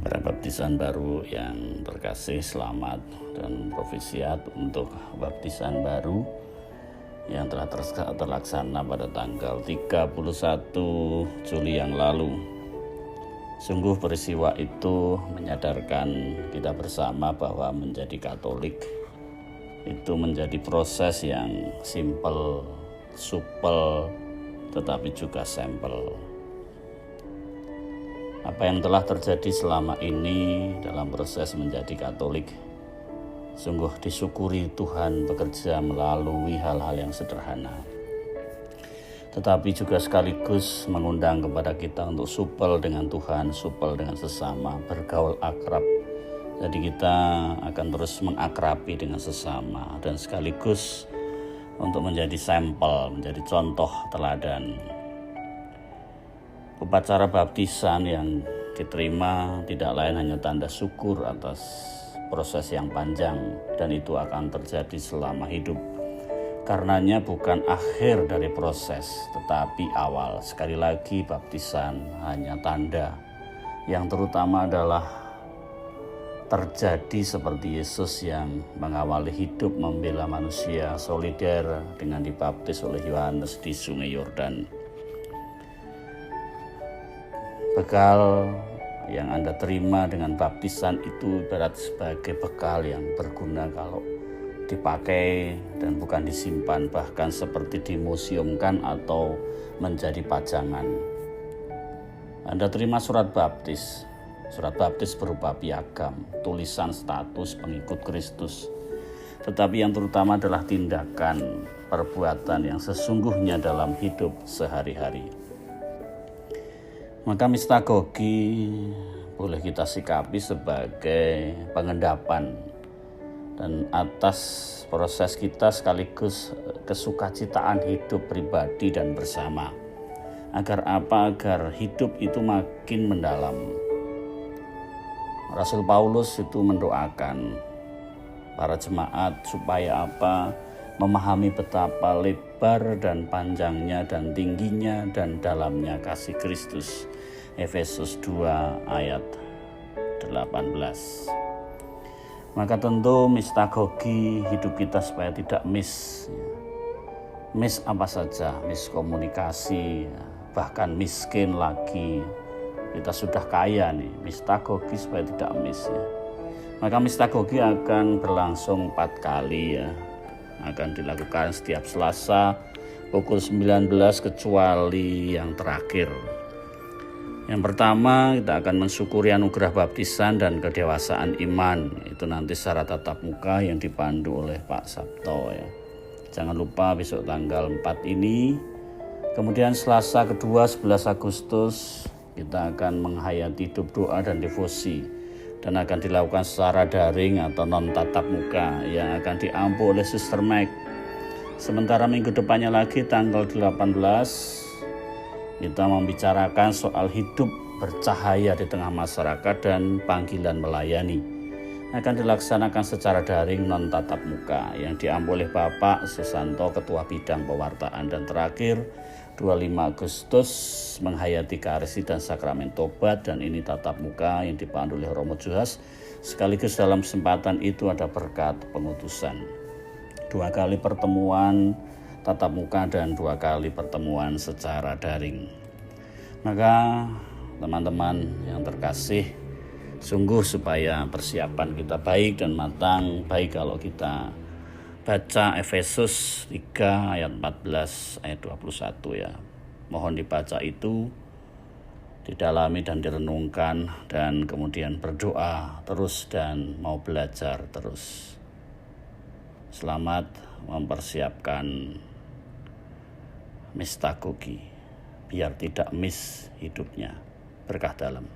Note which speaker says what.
Speaker 1: Para baptisan baru yang terkasih, selamat dan profisiat untuk baptisan baru yang telah terlaksana pada tanggal 31 Juli yang lalu. Sungguh peristiwa itu menyadarkan kita bersama bahwa menjadi Katolik itu menjadi proses yang simple, supel, tetapi juga sampel. Apa yang telah terjadi selama ini dalam proses menjadi Katolik, sungguh disyukuri Tuhan bekerja melalui hal-hal yang sederhana. Tetapi juga sekaligus mengundang kepada kita untuk supel dengan Tuhan, supel dengan sesama, bergaul akrab. Jadi kita akan terus mengakrabi dengan sesama dan sekaligus untuk menjadi sampel, menjadi contoh teladan. Upacara baptisan yang diterima tidak lain hanya tanda syukur atas proses yang panjang, dan itu akan terjadi selama hidup. Karenanya bukan akhir dari proses, tetapi awal. Sekali lagi, baptisan hanya tanda. Yang terutama adalah terjadi seperti Yesus yang mengawali hidup membela manusia, solider dengan dibaptis oleh Yohanes di Sungai Yordan. Bekal yang Anda terima dengan baptisan itu ibarat sebagai bekal yang berguna kalau dipakai dan bukan disimpan, bahkan seperti dimuseumkan atau menjadi pajangan. Anda terima surat baptis. Surat baptis berupa piagam, tulisan status pengikut Kristus. Tetapi yang terutama adalah tindakan, perbuatan yang sesungguhnya dalam hidup sehari-hari. Maka mistagogi boleh kita sikapi sebagai pengendapan dan atas proses kita sekaligus kesukacitaan hidup pribadi dan bersama. Agar apa? Agar hidup itu makin mendalam. Rasul Paulus itu mendoakan para jemaat supaya apa? Memahami betapa lebar dan panjangnya dan tingginya dan dalamnya kasih Kristus. Efesus 2 ayat 18. Maka tentu mistagogi hidup kita supaya tidak miss apa saja, miskomunikasi, bahkan miskin lagi. Kita sudah kaya nih, mistagogi supaya tidak miss ya. Maka mistagogi akan berlangsung 4 kali ya. Akan dilakukan setiap Selasa pukul 19 kecuali yang terakhir. Yang pertama, kita akan mensyukuri anugerah baptisan dan kedewasaan iman. Itu nanti secara tatap muka yang dipandu oleh Pak Sabto ya. Jangan lupa besok tanggal 4 ini. Kemudian Selasa kedua 11 Agustus kita akan menghayati hidup doa dan devosi, dan akan dilakukan secara daring atau non tatap muka yang akan diampu oleh Sister Meg. Sementara minggu depannya lagi tanggal 18 kita membicarakan soal hidup bercahaya di tengah masyarakat dan panggilan melayani. Akan dilaksanakan secara daring non tatap muka yang diampu oleh Bapak Susanto, Ketua Bidang Pewartaan. Dan terakhir 25 Agustus menghayati Karisi dan Sakramen Tobat, dan ini tatap muka yang dipandu oleh Romo Juhas. Sekaligus dalam kesempatan itu ada berkat pengutusan. 2 kali pertemuan tatap muka dan 2 kali pertemuan secara daring. Maka teman-teman yang terkasih, sungguh supaya persiapan kita baik dan matang, baik kalau kita baca Efesus 3 ayat 14 ayat 21 ya. Mohon dibaca itu, didalami dan direnungkan, dan kemudian berdoa terus dan mau belajar terus. Selamat mempersiapkan mistagogi biar tidak miss hidupnya. Berkah dalam.